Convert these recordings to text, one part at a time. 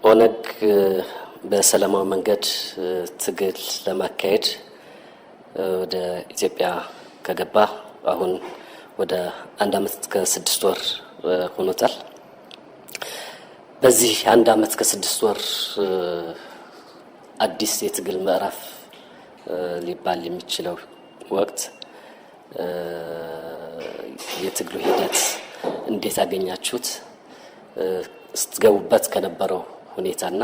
ኦነግ በሰላማዊ መንገድ ትግል ለማካሄድ ወደ ኢትዮጵያ ከገባ አሁን ወደ 1 ዓመት ከ6 ወር ሆኖታል። በዚህ 1 ዓመት ከ6 ወር አዲስ የትግል ምዕራፍ ሊባል የሚችለው ወቅት የትግሉ ሂደት እንዴት አገኛችሁት? ስትገቡበት ከነበረው ሁኔታና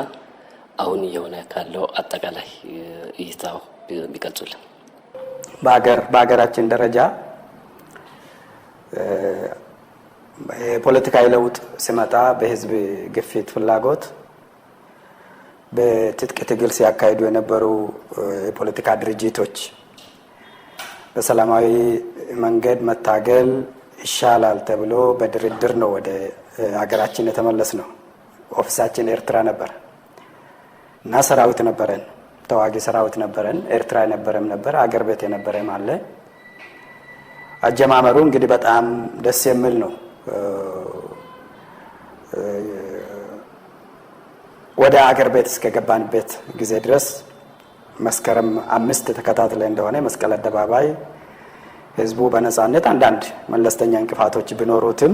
አሁን የሆነ ካለው አጠቃላይ እይታው ቢገልጹልን። በአገራችን ደረጃ የፖለቲካዊ ለውጥ ሲመጣ በህዝብ ግፊት ፍላጎት በትጥቅ ትግል ሲያካሂዱ የነበሩ የፖለቲካ ድርጅቶች በሰላማዊ መንገድ መታገል ይሻላል ተብሎ በድርድር ነው ወደ አገራችን የተመለስ ነው። ኦፊሳችን ኤርትራ ነበር እና ሰራዊት ነበረን፣ ተዋጊ ሰራዊት ነበረን። ኤርትራ የነበረም ነበር፣ አገር ቤት የነበረም አለ። አጀማመሩ እንግዲህ በጣም ደስ የሚል ነው። ወደ አገር ቤት እስከገባንበት ጊዜ ድረስ መስከረም 5 ተከታትለ እንደሆነ መስቀል አደባባይ ህዝቡ በነጻነት አንዳንድ መለስተኛ እንቅፋቶች ቢኖሩትም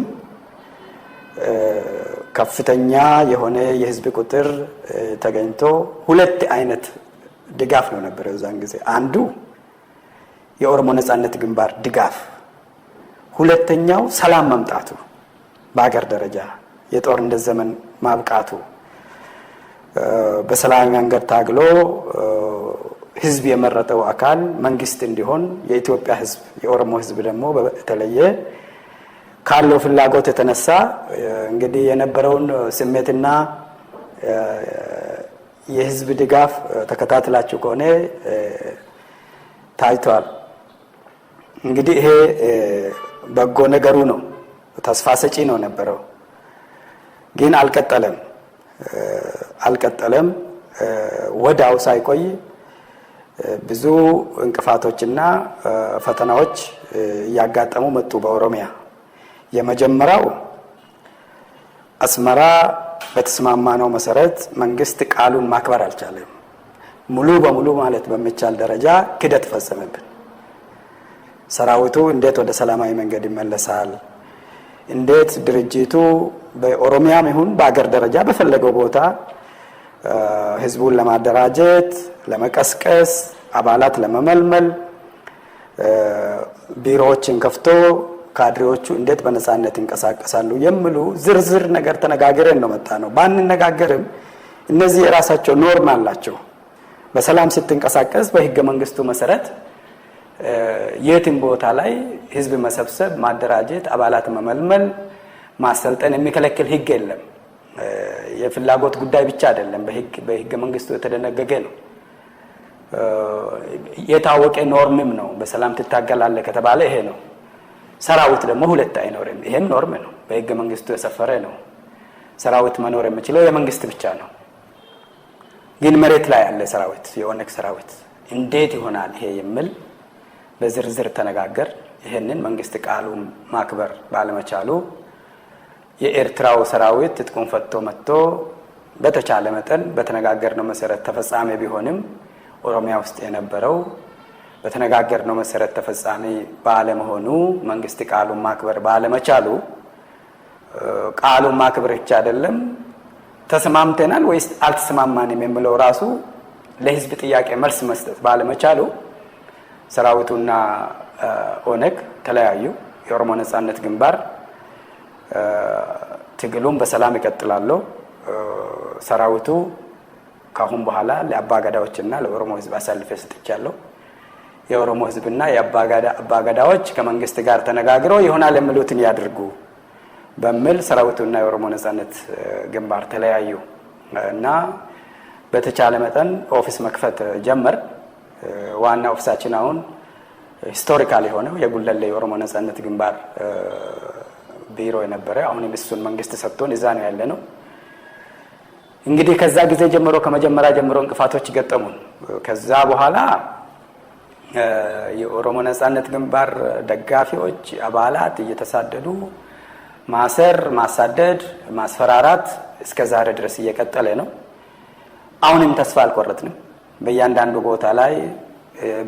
ከፍተኛ የሆነ የህዝብ ቁጥር ተገኝቶ ሁለት አይነት ድጋፍ ነው ነበር እዛን ጊዜ። አንዱ የኦሮሞ ነጻነት ግንባር ድጋፍ፣ ሁለተኛው ሰላም መምጣቱ፣ በአገር ደረጃ የጦርነት ዘመን ማብቃቱ፣ በሰላም መንገድ ታግሎ ህዝብ የመረጠው አካል መንግስት እንዲሆን የኢትዮጵያ ህዝብ የኦሮሞ ህዝብ ደግሞ በተለየ ካለው ፍላጎት የተነሳ እንግዲህ የነበረውን ስሜትና የህዝብ ድጋፍ ተከታትላችሁ ከሆነ ታይቷል። እንግዲህ ይሄ በጎ ነገሩ ነው፣ ተስፋ ሰጪ ነው ነበረው። ግን አልቀጠለም። ወዳው ሳይቆይ ብዙ እንቅፋቶችና ፈተናዎች እያጋጠሙ መጡ በኦሮሚያ። የመጀመሪያው አስመራ በተስማማነው መሰረት መንግስት ቃሉን ማክበር አልቻለም። ሙሉ በሙሉ ማለት በሚቻል ደረጃ ክደት ፈጸመብን። ሰራዊቱ እንዴት ወደ ሰላማዊ መንገድ ይመለሳል? እንዴት ድርጅቱ በኦሮሚያም ይሁን በአገር ደረጃ በፈለገው ቦታ ህዝቡን ለማደራጀት፣ ለመቀስቀስ፣ አባላት ለመመልመል ቢሮዎችን ከፍቶ ካድሬዎቹ እንዴት በነጻነት ይንቀሳቀሳሉ የሚሉ ዝርዝር ነገር ተነጋግረን ነው መጣ ነው። ባንነጋገርም እነዚህ የራሳቸው ኖርም አላቸው። በሰላም ስትንቀሳቀስ በህገ መንግስቱ መሰረት የትም ቦታ ላይ ህዝብ መሰብሰብ፣ ማደራጀት፣ አባላት መመልመል፣ ማሰልጠን የሚከለክል ህግ የለም። የፍላጎት ጉዳይ ብቻ አይደለም፣ በህገ መንግስቱ የተደነገገ ነው። የታወቀ ኖርምም ነው። በሰላም ትታገላለህ ከተባለ ይሄ ነው። ሰራዊት ደግሞ ሁለት አይኖርም። ይሄም ኖርም ነው፣ በህገ መንግስቱ የሰፈረ ነው። ሰራዊት መኖር የሚችለው የመንግስት ብቻ ነው። ግን መሬት ላይ ያለ ሰራዊት፣ የኦነግ ሰራዊት እንዴት ይሆናል ይሄ የሚል በዝርዝር ተነጋገር። ይሄንን መንግስት ቃሉን ማክበር ባለመቻሉ የኤርትራው ሰራዊት ትጥቁን ፈቶ መጥቶ በተቻለ መጠን በተነጋገርነው መሰረት ተፈጻሚ ቢሆንም ኦሮሚያ ውስጥ የነበረው በተነጋገርነው መሰረት ተፈጻሚ ባለመሆኑ መንግስት ቃሉን ማክበር ባለመቻሉ ቃሉን ማክበር ብቻ አይደለም ተስማምተናል ወይስ አልተስማማንም የሚለው ራሱ ለህዝብ ጥያቄ መልስ መስጠት ባለመቻሉ ሰራዊቱና ኦነግ ተለያዩ። የኦሮሞ ነጻነት ግንባር ትግሉን በሰላም ይቀጥላል። ሰራዊቱ ካሁን በኋላ ለአባገዳዎችና ለኦሮሞ ህዝብ አሳልፌ ሰጥቻለሁ። የኦሮሞ ህዝብና የአባገዳዎች ከመንግስት ጋር ተነጋግረው ይሆናል የሚሉትን ያድርጉ በሚል ሰራዊቱና የኦሮሞ ነጻነት ግንባር ተለያዩ እና በተቻለ መጠን ኦፊስ መክፈት ጀመር። ዋና ኦፊሳችን አሁን ሂስቶሪካል የሆነው የጉለሌ የኦሮሞ ነጻነት ግንባር ቢሮ የነበረ አሁን እሱን መንግስት ሰጥቶን እዛ ነው ያለነው። እንግዲህ ከዛ ጊዜ ጀምሮ ከመጀመሪያ ጀምሮ እንቅፋቶች ገጠሙን። ከዛ በኋላ የኦሮሞ ነጻነት ግንባር ደጋፊዎች አባላት እየተሳደዱ ማሰር፣ ማሳደድ፣ ማስፈራራት እስከ ዛሬ ድረስ እየቀጠለ ነው። አሁንም ተስፋ አልቆረጥንም። በእያንዳንዱ ቦታ ላይ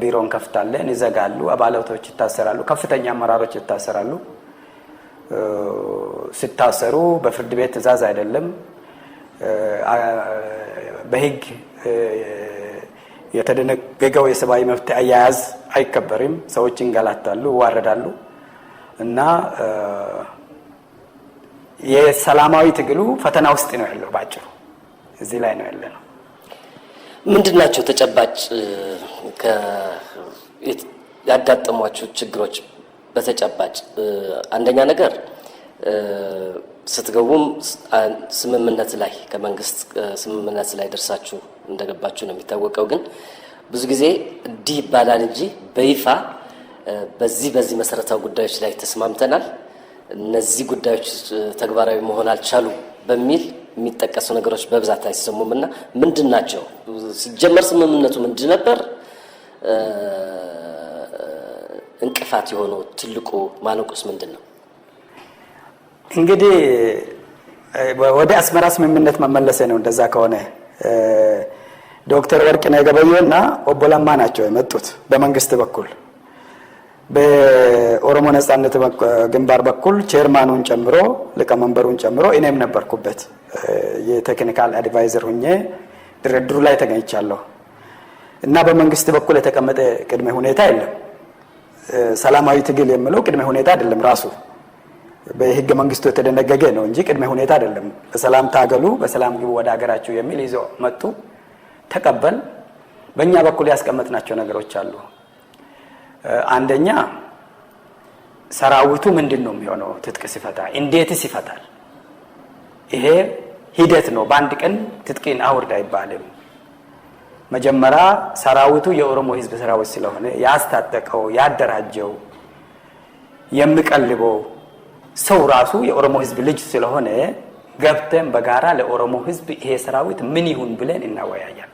ቢሮን ከፍታለን፣ ይዘጋሉ፣ አባላቶች ይታሰራሉ፣ ከፍተኛ አመራሮች ይታሰራሉ። ሲታሰሩ በፍርድ ቤት ትዕዛዝ አይደለም፣ በህግ የተደነገገው የሰብአዊ መብት አያያዝ አይከበርም። ሰዎች ይንገላታሉ፣ ይዋረዳሉ እና የሰላማዊ ትግሉ ፈተና ውስጥ ነው ያለው። ባጭሩ እዚህ ላይ ነው ያለነው። ምንድናቸው ተጨባጭ ያጋጠሟችሁ ችግሮች? በተጨባጭ አንደኛ ነገር ስትገቡም ስምምነት ላይ ከመንግስት ስምምነት ላይ ደርሳችሁ እንደገባችሁ ነው የሚታወቀው። ግን ብዙ ጊዜ እንዲህ ይባላል እንጂ በይፋ በዚህ መሰረታዊ ጉዳዮች ላይ ተስማምተናል፣ እነዚህ ጉዳዮች ተግባራዊ መሆን አልቻሉ በሚል የሚጠቀሱ ነገሮች በብዛት አይሰሙምና ምንድናቸው? ሲጀመር ስምምነቱ ምንድን ነበር? እንቅፋት የሆነው ትልቁ ማነቆስ ምንድን ነው? እንግዲህ ወደ አስመራ ስምምነት መመለሰ ነው። እንደዛ ከሆነ ዶክተር ወርቅነህ ገበየሁና ኦቦ ለማ ናቸው የመጡት በመንግስት በኩል። በኦሮሞ ነጻነት ግንባር በኩል ቼርማኑን ጨምሮ ሊቀመንበሩን ጨምሮ እኔም ነበርኩበት። የቴክኒካል አድቫይዘር ሆኜ ድርድሩ ላይ ተገኝቻለሁ እና በመንግስት በኩል የተቀመጠ ቅድመ ሁኔታ የለም። ሰላማዊ ትግል የሚለው ቅድመ ሁኔታ አይደለም፣ ራሱ በህገ መንግስቱ የተደነገገ ነው እንጂ ቅድመ ሁኔታ አይደለም። በሰላም ታገሉ፣ በሰላም ግቡ ወደ ሀገራችሁ የሚል ይዘው መጡ። ተቀበል። በእኛ በኩል ያስቀመጥናቸው ነገሮች አሉ። አንደኛ ሰራዊቱ ምንድን ነው የሚሆነው? ትጥቅ ሲፈታ እንዴትስ ይፈታል? ይሄ ሂደት ነው። በአንድ ቀን ትጥቅን አውርድ አይባልም። መጀመሪያ ሰራዊቱ የኦሮሞ ህዝብ ሰራዊት ስለሆነ ያስታጠቀው፣ ያደራጀው፣ የሚቀልበው ሰው ራሱ የኦሮሞ ህዝብ ልጅ ስለሆነ ገብተን በጋራ ለኦሮሞ ህዝብ ይሄ ሰራዊት ምን ይሁን ብለን እናወያያለን።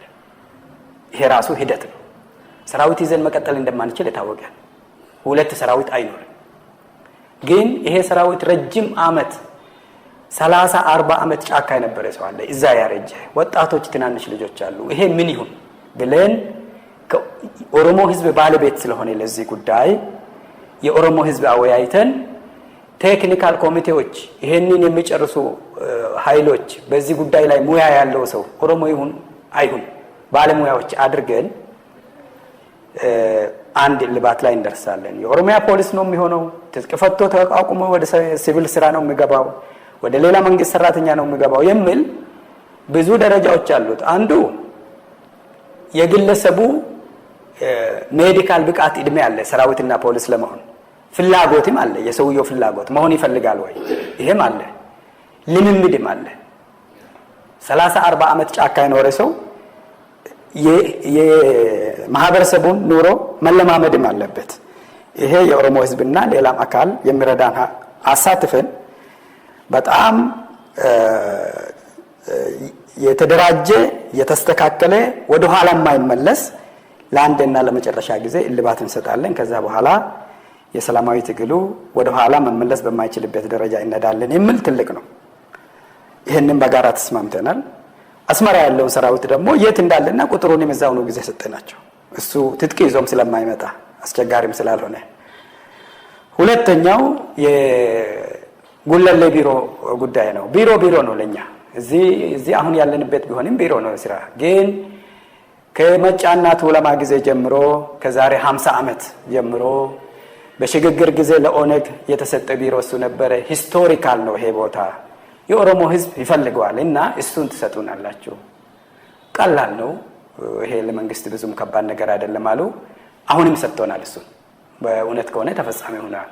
ይሄ ራሱ ሂደት ነው። ሰራዊት ይዘን መቀጠል እንደማንችል የታወቀ፣ ሁለት ሰራዊት አይኖርም። ግን ይሄ ሰራዊት ረጅም አመት 30-40 አመት ጫካ የነበረ ሰው አለ፣ እዛ ያረጀ ወጣቶች፣ ትናንሽ ልጆች አሉ። ይሄ ምን ይሁን ብለን ኦሮሞ ህዝብ ባለቤት ስለሆነ ለዚህ ጉዳይ የኦሮሞ ህዝብ አወያይተን ቴክኒካል ኮሚቴዎች፣ ይሄንን የሚጨርሱ ኃይሎች፣ በዚህ ጉዳይ ላይ ሙያ ያለው ሰው ኦሮሞ ይሁን አይሁን ባለሙያዎች አድርገን አንድ ልባት ላይ እንደርሳለን። የኦሮሚያ ፖሊስ ነው የሚሆነው፣ ትጥቅ ፈቶ ተቋቁሞ ወደ ሲቪል ስራ ነው የሚገባው፣ ወደ ሌላ መንግስት ሰራተኛ ነው የሚገባው የሚል ብዙ ደረጃዎች አሉት። አንዱ የግለሰቡ ሜዲካል ብቃት እድሜ አለ። ሰራዊትና ፖሊስ ለመሆን ፍላጎትም አለ። የሰውየው ፍላጎት መሆን ይፈልጋል ወይ? ይሄም አለ። ልምምድም አለ። 30-40 አመት ጫካ የኖረ ሰው የማህበረሰቡን ኑሮ መለማመድም አለበት። ይሄ የኦሮሞ ህዝብና ሌላም አካል የሚረዳን አሳትፈን በጣም የተደራጀ የተስተካከለ ወደ ኋላ የማይመለስ ለአንድና ለመጨረሻ ጊዜ እልባት እንሰጣለን። ከዛ በኋላ የሰላማዊ ትግሉ ወደ ኋላ መመለስ በማይችልበት ደረጃ እንሄዳለን የሚል ትልቅ ነው። ይሄንን በጋራ ተስማምተናል። አስመራ ያለውን ሰራዊት ደግሞ የት እንዳለና ቁጥሩንም እዛው ነው ጊዜ ሰጠናቸው። እሱ ትጥቅ ይዞም ስለማይመጣ አስቸጋሪም ስላልሆነ። ሁለተኛው የጉለሌ ቢሮ ጉዳይ ነው። ቢሮ ነው ለኛ እዚህ አሁን ያለንበት ቢሆንም ቢሮ ነው። ስራ ግን ከመጫና ቱለማ ጊዜ ጀምሮ ከዛሬ 50 አመት ጀምሮ በሽግግር ጊዜ ለኦነግ የተሰጠ ቢሮ እሱ ነበረ። ሂስቶሪካል ነው ይሄ ቦታ፣ የኦሮሞ ህዝብ ይፈልገዋል እና እሱን ትሰጡናላችሁ። ቀላል ነው ይሄ፣ ለመንግስት ብዙም ከባድ ነገር አይደለም አሉ። አሁንም ሰጥቶናል። እሱን በእውነት ከሆነ ተፈጻሚ ሆኗል።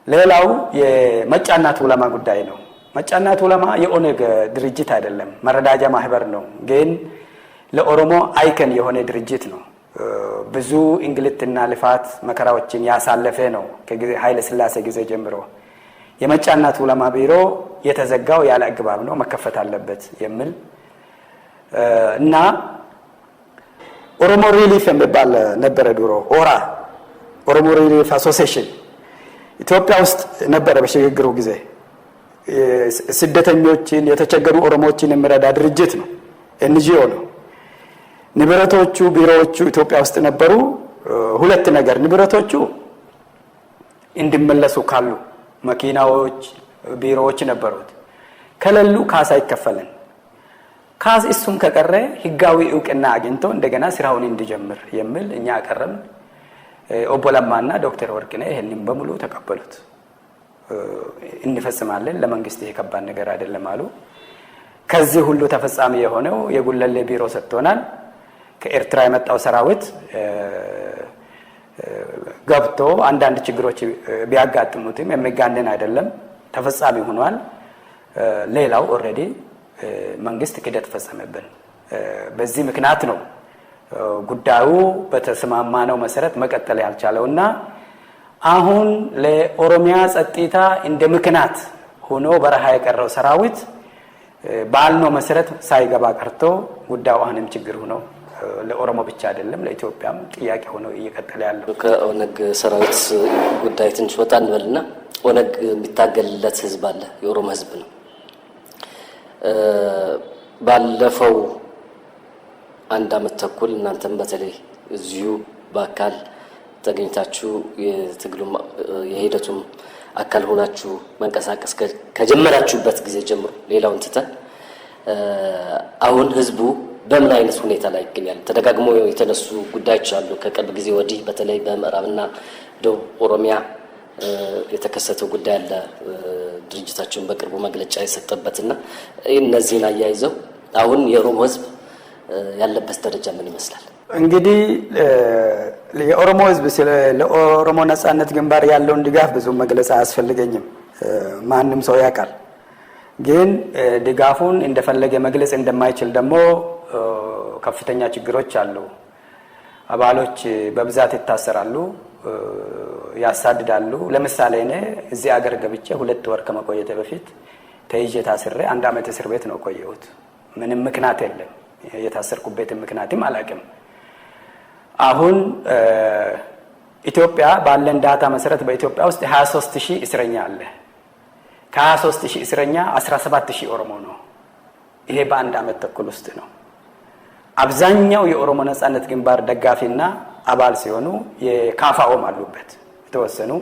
ሌላው የመጫና ቱለማ ጉዳይ ነው። መጫና ቱለማ የኦነግ ድርጅት አይደለም፣ መረዳጃ ማህበር ነው። ግን ለኦሮሞ አይከን የሆነ ድርጅት ነው። ብዙ እንግልትና ልፋት መከራዎችን ያሳለፈ ነው። ከኃይለ ሥላሴ ጊዜ ጀምሮ የመጫና ቱለማ ቢሮ የተዘጋው ያለ አግባብ ነው፣ መከፈት አለበት የሚል እና ኦሮሞ ሪሊፍ የሚባል ነበረ ድሮ፣ ኦሮሞ ሪሊፍ አሶሲዬሽን ኢትዮጵያ ውስጥ ነበረ በሽግግሩ ጊዜ። ስደተኞችን የተቸገሩ ኦሮሞዎችን የሚረዳ ድርጅት ነው፣ ኤንጂኦ ነው። ንብረቶቹ ቢሮዎቹ ኢትዮጵያ ውስጥ ነበሩ። ሁለት ነገር ንብረቶቹ እንዲመለሱ ካሉ መኪናዎች፣ ቢሮዎች ነበሩት። ከሌሉ ካሳ ይከፈልን። ካስ እሱም ከቀረ ህጋዊ እውቅና አግኝቶ እንደገና ስራውን እንዲጀምር የሚል እኛ አቀረብን። ኦቦ ለማና ዶክተር ወርቅነህ ይሄንን በሙሉ ተቀበሉት። እንፈጽማለን፣ ለመንግስት የከባድ ነገር አይደለም አሉ። ከዚህ ሁሉ ተፈጻሚ የሆነው የጉለሌ ቢሮ ሰጥቶናል። ከኤርትራ የመጣው ሰራዊት ገብቶ አንዳንድ ችግሮች ቢያጋጥሙትም የሚጋነን አይደለም፣ ተፈጻሚ ሆኗል። ሌላው ኦልሬዲ መንግስት ክደት ፈጸመብን። በዚህ ምክንያት ነው ጉዳዩ በተስማማነው መሰረት መቀጠል ያልቻለውና አሁን ለኦሮሚያ ጸጥታ እንደ ምክንያት ሆኖ በረሃ የቀረው ሰራዊት ባልነው መሰረት ሳይገባ ቀርቶ ጉዳዩ አሁንም ችግር ሆኖ ለኦሮሞ ብቻ አይደለም ለኢትዮጵያም ጥያቄ ሆኖ እየቀጠለ ያለው። ከኦነግ ሰራዊት ጉዳይ ትንሽ ወጣ እንበልና ኦነግ የሚታገልለት ህዝብ አለ፣ የኦሮሞ ህዝብ ነው። ባለፈው አንድ አመት ተኩል እናንተም በተለይ እዚሁ በአካል ተገኝታችሁ የትግሉም የሂደቱም አካል ሆናችሁ መንቀሳቀስ ከጀመራችሁበት ጊዜ ጀምሮ ሌላውን ትተን አሁን ህዝቡ በምን አይነት ሁኔታ ላይ ይገኛል? ተደጋግሞ የተነሱ ጉዳዮች አሉ። ከቅርብ ጊዜ ወዲህ በተለይ በምዕራብና ደቡብ ኦሮሚያ የተከሰተው ጉዳይ አለ። ድርጅታችሁን በቅርቡ መግለጫ የሰጠበትና እነዚህን አያይዘው አሁን የኦሮሞ ህዝብ ያለበት ደረጃ ምን ይመስላል? እንግዲህ የኦሮሞ ህዝብ ለኦሮሞ ነጻነት ግንባር ያለውን ድጋፍ ብዙ መግለጽ አያስፈልገኝም፣ ማንም ሰው ያውቃል። ግን ድጋፉን እንደፈለገ መግለጽ እንደማይችል ደግሞ ከፍተኛ ችግሮች አሉ። አባሎች በብዛት ይታሰራሉ፣ ያሳድዳሉ። ለምሳሌ እኔ እዚህ አገር ገብቼ 2 ወር ከመቆየቴ በፊት ተይዤ ታስሬ 1 አመት እስር ቤት ነው ቆየሁት። ምንም ምክንያት የለም። የታሰርኩበትን ምክንያትም አላውቅም። አሁን ኢትዮጵያ ባለን ዳታ መሰረት በኢትዮጵያ ውስጥ 23000 እስረኛ አለ። ከ23000 እስረኛ 17000 ኦሮሞ ነው። ይሄ በአንድ አመት ተኩል ውስጥ ነው። አብዛኛው የኦሮሞ ነጻነት ግንባር ደጋፊና አባል ሲሆኑ የካፋኦም አሉበት። የተወሰኑ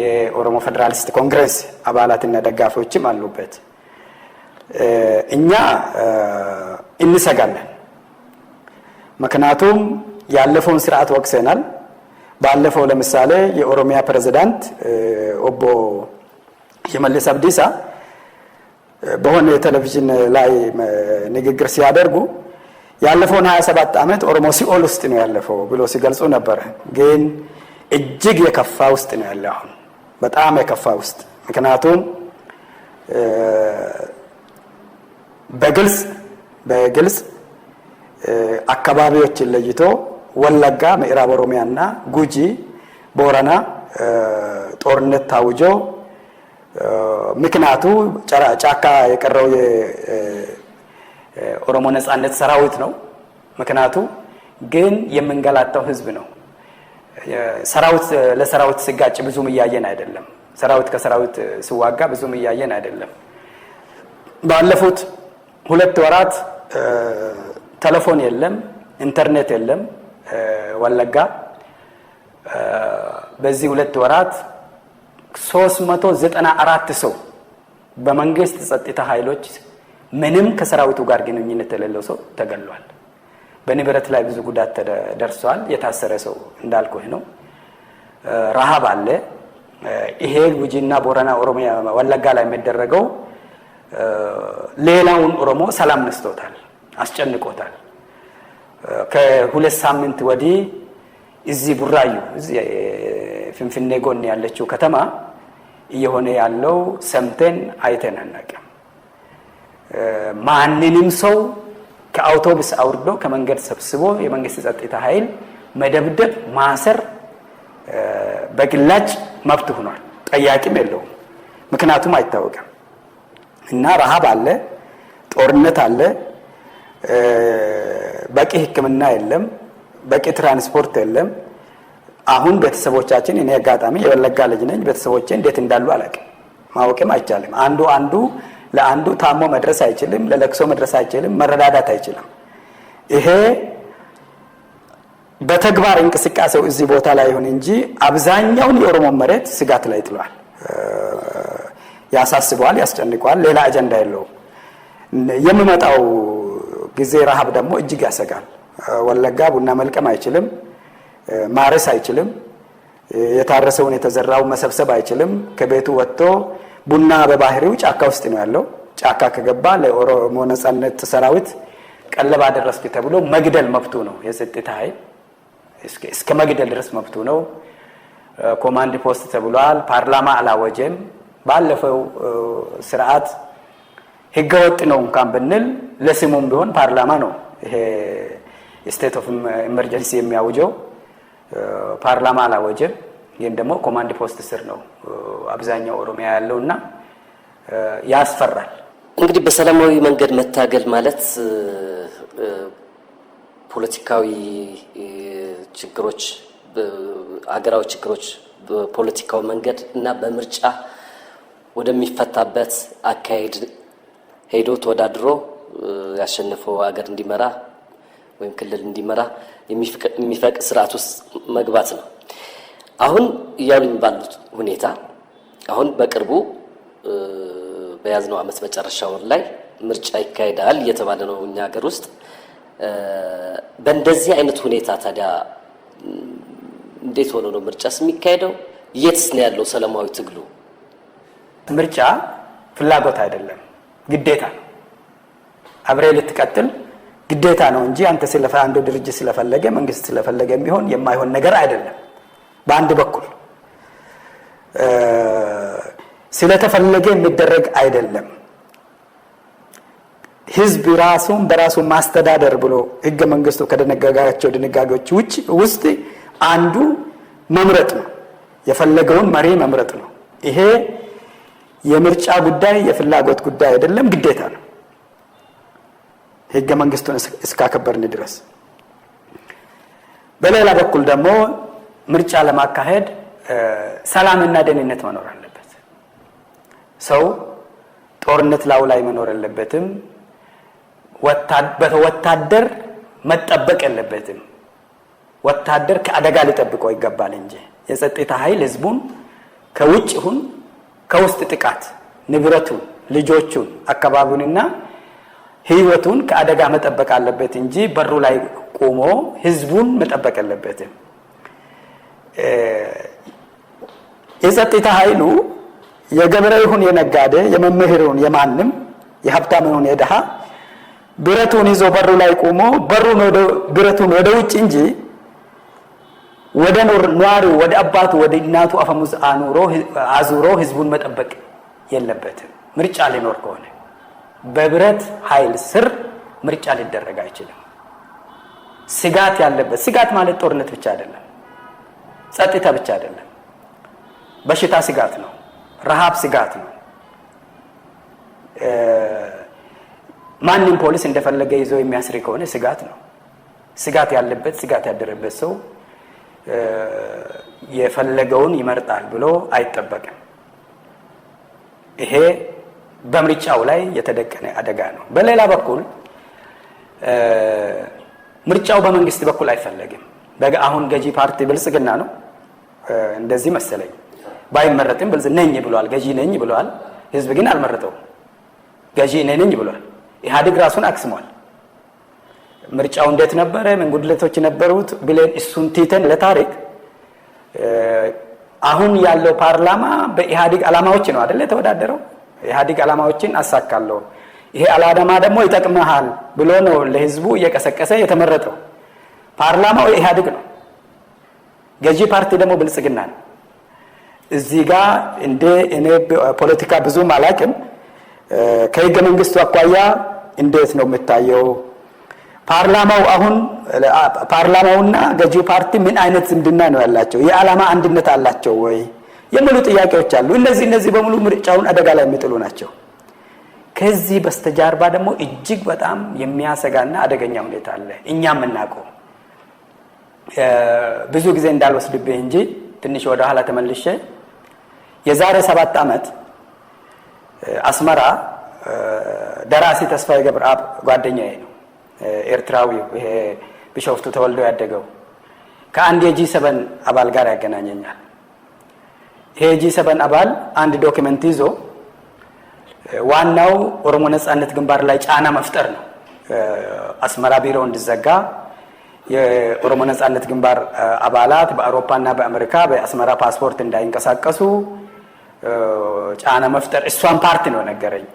የኦሮሞ ፌደራሊስት ኮንግረስ አባላትና ደጋፊዎችም አሉበት። እኛ እንሰጋለን። ምክንያቱም ያለፈውን ስርዓት ወቅሰናል። ባለፈው ለምሳሌ የኦሮሚያ ፕሬዝዳንት ኦቦ ሽመልስ አብዲሳ በሆነ ቴሌቪዥን ላይ ንግግር ሲያደርጉ ያለፈውን 27 አመት ኦሮሞ ሲኦል ውስጥ ነው ያለፈው ብሎ ሲገልጹ ነበር። ግን እጅግ የከፋ ውስጥ ነው ያለው አሁን፣ በጣም የከፋ ውስጥ። ምክንያቱም በግልጽ አካባቢዎችን ለይቶ ወለጋ፣ ምዕራብ ኦሮሚያና ጉጂ፣ ቦረና ጦርነት ታውጆ ምክንያቱ ጫካ የቀረው የኦሮሞ ነጻነት ሰራዊት ነው። ምክንያቱ ግን የምንገላታው ህዝብ ነው። ሰራዊት ለሰራዊት ሲጋጭ ብዙም እያየን አይደለም። ሰራዊት ከሰራዊት ሲዋጋ ብዙም እያየን አይደለም። ባለፉት 2 ወራት ቴሌፎን የለም፣ ኢንተርኔት የለም ወለጋ። በዚህ 2 ወራት 394 ሰው በመንግስት ጸጥታ ኃይሎች ምንም ከሰራዊቱ ጋር ግንኙነት የሌለው ሰው ተገሏል። በንብረት ላይ ብዙ ጉዳት ደርሷል። የታሰረ ሰው እንዳልኩህ ነው። ረሃብ አለ። ይሄ ጉጂና ቦረና ኦሮሚያ ወለጋ ላይ የሚደረገው ሌላውን ኦሮሞ ሰላም ነስቶታል፣ አስጨንቆታል። ከ2 ሳምንት ወዲህ እዚህ ቡራዩ እዚህ ፍንፍኔ ጎን ያለችው ከተማ እየሆነ ያለው ሰምተን አይተን አናውቅም። ማንንም ሰው ከአውቶቡስ አውርዶ ከመንገድ ሰብስቦ የመንግስት ጸጥታ ኃይል መደብደብ፣ ማሰር በግላጭ መብት ሆኗል። ጠያቂም የለውም፣ ምክንያቱም አይታወቅም። እና ረሃብ አለ፣ ጦርነት አለ፣ በቂ ሕክምና የለም፣ በቂ ትራንስፖርት የለም። አሁን ቤተሰቦቻችን እኔ አጋጣሚ የወለጋ ልጅ ነኝ። ቤተሰቦቼ እንዴት እንዳሉ አላውቅም። ማወቅም አይቻልም። አንዱ ለአንዱ ታሞ መድረስ አይችልም፣ ለለቅሶ መድረስ አይችልም፣ መረዳዳት አይችልም። ይሄ በተግባር እንቅስቃሴው እዚህ ቦታ ላይ ይሁን እንጂ አብዛኛውን የኦሮሞ መሬት ስጋት ላይ ጥሏል፣ ያሳስበዋል፣ ያስጨንቀዋል። ሌላ አጀንዳ የለውም። የሚመጣው ጊዜ ረሃብ ደግሞ እጅግ ያሰጋል። ወለጋ ቡና መልቀም አይችልም፣ ማረስ አይችልም፣ የታረሰውን የተዘራው መሰብሰብ አይችልም። ከቤቱ ወጥቶ ቡና በባህሪው ጫካ ውስጥ ነው ያለው። ጫካ ከገባ ለኦሮሞ ነጻነት ሰራዊት ቀለብ አደረስክ ተብሎ መግደል መብቱ ነው። የጸጥታ ኃይል እስከ መግደል ድረስ መብቱ ነው። ኮማንድ ፖስት ተብሏል። ፓርላማ አላወጀም። ባለፈው ስርዓት ህገወጥ ነው እንኳን ብንል ለስሙም ቢሆን ፓርላማ ነው ይሄ ስቴት ኦፍ ኢመርጀንሲ የሚያውጀው። ፓርላማ አላወጀም። ግን ደግሞ ኮማንድ ፖስት ስር ነው አብዛኛው ኦሮሚያ ያለውና ያስፈራል። እንግዲህ በሰላማዊ መንገድ መታገል ማለት ፖለቲካዊ ችግሮች፣ አገራዊ ችግሮች በፖለቲካው መንገድ እና በምርጫ ወደሚፈታበት አካሄድ ሄዶ ተወዳድሮ ያሸነፈው ሀገር እንዲመራ ወይም ክልል እንዲመራ የሚፈቅድ ስርዓት ውስጥ መግባት ነው። አሁን እያሉኝ ባሉት ሁኔታ አሁን በቅርቡ በያዝነው ዓመት መጨረሻ ወር ላይ ምርጫ ይካሄዳል እየተባለ ነው እኛ ሀገር ውስጥ። በእንደዚህ አይነት ሁኔታ ታዲያ እንዴት ሆኖ ነው ምርጫስ የሚካሄደው? የትስ ነው ያለው ሰላማዊ ትግሉ? ምርጫ ፍላጎት አይደለም፣ ግዴታ ነው። አብሬ ልትቀጥል ግዴታ ነው እንጂ አንተ አንዱ ድርጅት ስለፈለገ መንግስት ስለፈለገ የሚሆን የማይሆን ነገር አይደለም። በአንድ በኩል ስለተፈለገ የሚደረግ አይደለም። ህዝብ ራሱን በራሱ ማስተዳደር ብሎ ህገ መንግስቱ ከደነገጋቸው ድንጋጌዎች ውስጥ አንዱ መምረጥ ነው። የፈለገውን መሪ መምረጥ ነው። ይሄ የምርጫ ጉዳይ የፍላጎት ጉዳይ አይደለም፣ ግዴታ ነው። ህገ መንግስቱን እስካከበርን ድረስ። በሌላ በኩል ደግሞ ምርጫ ለማካሄድ ሰላምና ደህንነት መኖር አለበት። ሰው ጦርነት ላይ መኖር የለበትም። ወታደር መጠበቅ የለበትም። ወታደር ከአደጋ ሊጠብቀው ይገባል እንጂ የጸጥታ ኃይል ህዝቡን ከውጭ ይሁን ከውስጥ ጥቃት ንብረቱን፣ ልጆቹን፣ አካባቢውንና ህይወቱን ከአደጋ መጠበቅ አለበት እንጂ በሩ ላይ ቆሞ ህዝቡን መጠበቅ የለበትም። የጸጥታ ኃይሉ የገበሬው ይሁን የነጋዴ፣ የመምህሩን፣ የማንም የሀብታም ይሁን የደሃ ብረቱን ይዞ በሩ ላይ ቆሞ ብረቱን ወደ ውጭ እንጂ ወደ ኗሪው ወደ አባቱ ወደ እናቱ አፈሙዝ አዙሮ ህዝቡን መጠበቅ የለበትም። ምርጫ ሊኖር ከሆነ በብረት ኃይል ስር ምርጫ ሊደረግ አይችልም። ስጋት ያለበት፣ ስጋት ማለት ጦርነት ብቻ አይደለም፣ ጸጥታ ብቻ አይደለም። በሽታ ስጋት ነው፣ ረሃብ ስጋት ነው። ማንም ፖሊስ እንደፈለገ ይዞ የሚያስር ከሆነ ስጋት ነው። ስጋት ያለበት፣ ስጋት ያደረበት ሰው የፈለገውን ይመርጣል ብሎ አይጠበቅም። ይሄ በምርጫው ላይ የተደቀነ አደጋ ነው። በሌላ በኩል ምርጫው በመንግስት በኩል አይፈለግም። አሁን ገዢ ፓርቲ ብልጽግና ነው እንደዚህ መሰለኝ። ባይመረጥም ነኝ ብሏል፣ ገዢ ነኝ ብሏል። ህዝብ ግን አልመረጠውም። ገዢ ነኝ ብሏል። ኢህአዴግ ራሱን አክስሟል። ምርጫው እንዴት ነበረ፣ ምን ጉድለቶች ነበሩት ብለን እሱን ትተን ለታሪክ አሁን ያለው ፓርላማ በኢህአዴግ ዓላማዎች ነው አይደል የተወዳደረው። ኢህአዴግ ዓላማዎችን አሳካለሁ፣ ይሄ ዓላማ ደግሞ ይጠቅምሃል ብሎ ነው ለህዝቡ እየቀሰቀሰ የተመረጠው። ፓርላማው ኢህአዴግ ነው፣ ገዢ ፓርቲ ደግሞ ብልጽግና ነው። እዚህ ጋር እንደ እኔ ፖለቲካ ብዙም አላውቅም። ከህገ መንግስቱ አኳያ እንዴት ነው የምታየው? ፓርላማውና ገዢው ፓርቲ ምን አይነት ዝምድና ነው ያላቸው? የዓላማ አንድነት አላቸው ወይ የሚሉ ጥያቄዎች አሉ። እነዚህ በሙሉ ምርጫውን አደጋ ላይ የሚጥሉ ናቸው። ከዚህ በስተጀርባ ደግሞ እጅግ በጣም የሚያሰጋና አደገኛ ሁኔታ አለ። እኛም እናውቀው። ብዙ ጊዜ እንዳልወስድብህ እንጂ ትንሽ ወደ ኋላ ተመልሼ የዛሬ 7 ዓመት አስመራ ደራሲ ተስፋዬ ገብረአብ ጓደኛዬ ነው። ኤርትራዊው ይሄ ቢሾፍቱ ተወልዶ ያደገው ከአንድ የጂ7 አባል ጋር ያገናኘኛል። ይሄ ጂ7 አባል አንድ ዶክመንት ይዞ ዋናው ኦሮሞ ነጻነት ግንባር ላይ ጫና መፍጠር ነው። አስመራ ቢሮ እንዲዘጋ የኦሮሞ ነጻነት ግንባር አባላት በአውሮፓና በአሜሪካ በአስመራ ፓስፖርት እንዳይንቀሳቀሱ ጫና መፍጠር። እሷን ፓርቲ ነው ነገረኝ።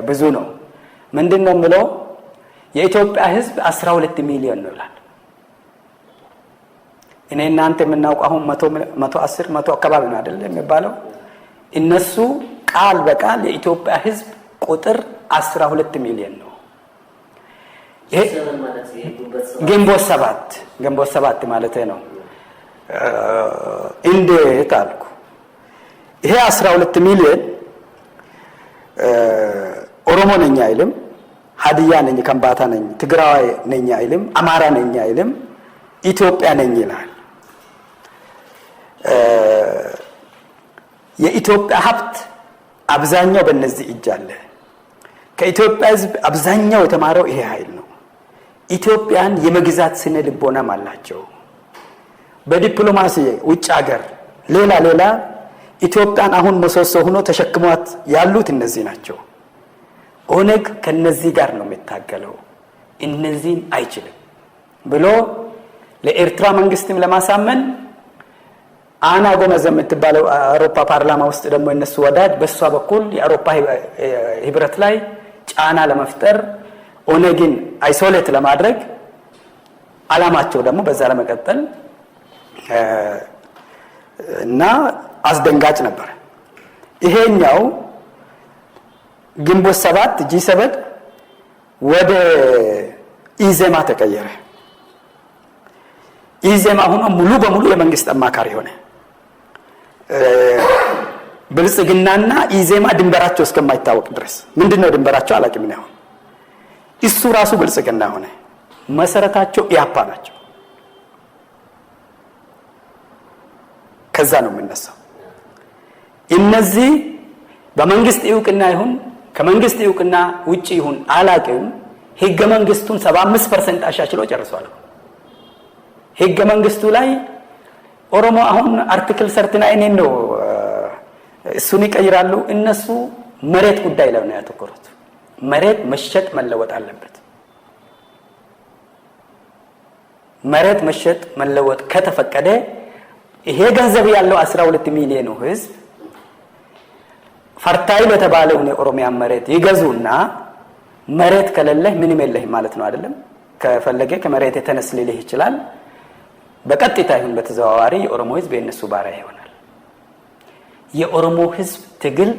ብዙ ነው። ምንድነው የምለው የኢትዮጵያ ሕዝብ 12 ሚሊዮን ነው ይላል። እኔ እናንተ የምናውቀው አሁን 110 አካባቢ ነው አይደል የሚባለው። እነሱ ቃል በቃል የኢትዮጵያ ሕዝብ ቁጥር 12 ሚሊዮን ነው። ይሄ ግንቦት ሰባት ማለት ነው። እንዴት አልኩ። ይሄ 12 ሚሊዮን ኦሮሞ ነኝ አይልም፣ ሀዲያ ነኝ፣ ከምባታ ነኝ፣ ትግራዋይ ነኝ አይልም፣ አማራ ነኝ አይልም፣ ኢትዮጵያ ነኝ ይላል። የኢትዮጵያ ሀብት አብዛኛው በእነዚህ እጅ አለ። ከኢትዮጵያ ሕዝብ አብዛኛው የተማረው ይሄ ኃይል ነው። ኢትዮጵያን የመግዛት ስነ ልቦናም አላቸው። በዲፕሎማሲ ውጭ ሀገር ሌላ ኢትዮጵያን አሁን መሰሶ ሆኖ ተሸክሟት ያሉት እነዚህ ናቸው። ኦነግ ከነዚህ ጋር ነው የሚታገለው፣ እነዚህን አይችልም ብሎ ለኤርትራ መንግስትም ለማሳመን አና ጎመዝ የምትባለው አውሮፓ ፓርላማ ውስጥ ደግሞ እነሱ ወዳጅ በሷ በኩል የአውሮፓ ህብረት ላይ ጫና ለመፍጠር ኦነግን አይሶሌት ለማድረግ አላማቸው ደግሞ በዛ ለመቀጠል እና አስደንጋጭ ነበር። ይሄኛው ግንቦት 7 ጂ7 ወደ ኢዜማ ተቀየረ። ኢዜማ ሆኖ ሙሉ በሙሉ የመንግስት አማካሪ ሆነ። ብልጽግናና ኢዜማ ድንበራቸው እስከማይታወቅ ድረስ ምንድነው ድንበራቸው አላውቅም ነው። እሱ ራሱ ብልጽግና ሆነ። መሰረታቸው ኢያፓ ናቸው። ከዛ ነው የምነሳው። እነዚህ በመንግስት እውቅና ይሁን ከመንግስት እውቅና ውጪ ይሁን አላውቅም፣ ህገ መንግስቱን 75% አሻሽሎ ጨርሷል። ህገ መንግስቱ ላይ ኦሮሞ አሁን አርቲክል 39 ነው እሱን ይቀይራሉ። እነሱ መሬት ጉዳይ ላይ ነው ያተኮሩት። መሬት መሸጥ መለወጥ አለበት። መሬት መሸጥ መለወጥ ከተፈቀደ ይሄ ገንዘብ ያለው 12 ሚሊዮን ህዝብ ፈርታይል የተባለው የኦሮሚያ መሬት ይገዙና መሬት ከሌለህ ምንም የለህም ማለት ነው አይደለም። ከፈለገ ከመሬት የተነስ ሊልህ ይችላል። በቀጥታ ይሁን በተዘዋዋሪ የኦሮሞ ህዝብ የነሱ ባሪያ ይሆናል። የኦሮሞ ህዝብ ትግል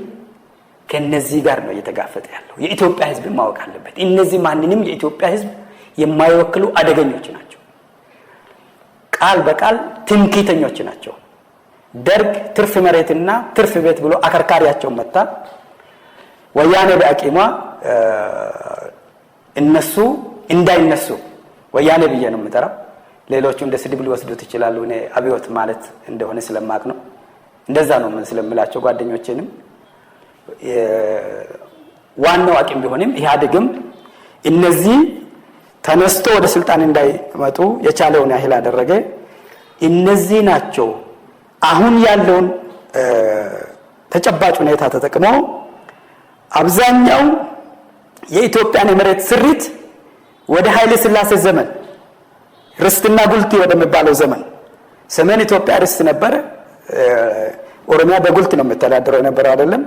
ከነዚህ ጋር ነው እየተጋፈጠ ያለው። የኢትዮጵያ ህዝብ ማወቅ አለበት። እነዚህ ማንንም የኢትዮጵያ ህዝብ የማይወክሉ አደገኞች ናቸው። ቃል በቃል ትምክህተኞች ናቸው። ደርግ ትርፍ መሬትና ትርፍ ቤት ብሎ አከርካሪያቸውን መታ። ወያኔ በአቂሟ እነሱ እንዳይነሱ ወያኔ ብዬ ነው የምጠራው። ሌሎቹ እንደ ስድብ ሊወስዱት ይችላሉ። እኔ አብዮት ማለት እንደሆነ ስለማቅ ነው እንደዛ ነው ስለምላቸው ጓደኞቼንም ዋናው አቂም ቢሆንም ኢህአዴግም እነዚህ ተነስቶ ወደ ስልጣን እንዳይመጡ የቻለውን ያህል አደረገ። እነዚህ ናቸው አሁን ያለውን ተጨባጭ ሁኔታ ተጠቅመው አብዛኛው የኢትዮጵያን የመሬት ስሪት ወደ ኃይለ ሥላሴ ዘመን ርስትና ጉልት ወደሚባለው ዘመን ሰሜን ኢትዮጵያ ርስት ነበር። ኦሮሚያ በጉልት ነው የምተዳደረው የነበረው አይደለም።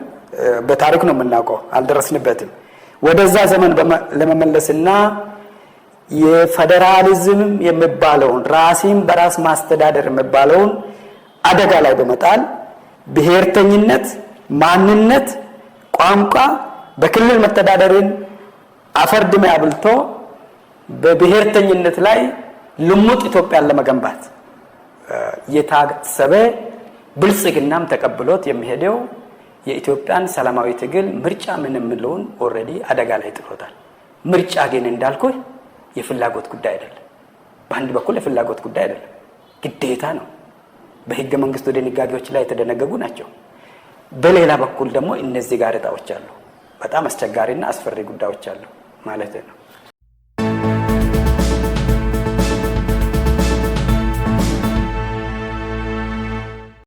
በታሪክ ነው የምናውቀው፣ አልደረስንበትም። ወደዛ ዘመን ለመመለስና የፌደራሊዝም የሚባለውን ራስን በራስ ማስተዳደር የሚባለውን አደጋ ላይ በመጣል ብሔርተኝነት፣ ማንነት፣ ቋንቋ በክልል መተዳደርን አፈርድሜ አብልቶ በብሔርተኝነት ላይ ልሙጥ ኢትዮጵያን ለመገንባት የታሰበ ብልጽግናም ተቀብሎት የሚሄደው የኢትዮጵያን ሰላማዊ ትግል ምርጫ ምን ምለውን ኦሬዲ አደጋ ላይ ጥሎታል። ምርጫ ግን እንዳልኩ የፍላጎት ጉዳይ አይደለም። በአንድ በኩል የፍላጎት ጉዳይ አይደለም፣ ግዴታ ነው። በህገ መንግስቱ ድንጋጌዎች ላይ የተደነገጉ ናቸው። በሌላ በኩል ደግሞ እነዚህ ጋሬጣዎች አሉ። በጣም አስቸጋሪና አስፈሪ ጉዳዮች አሉ ማለት ነው።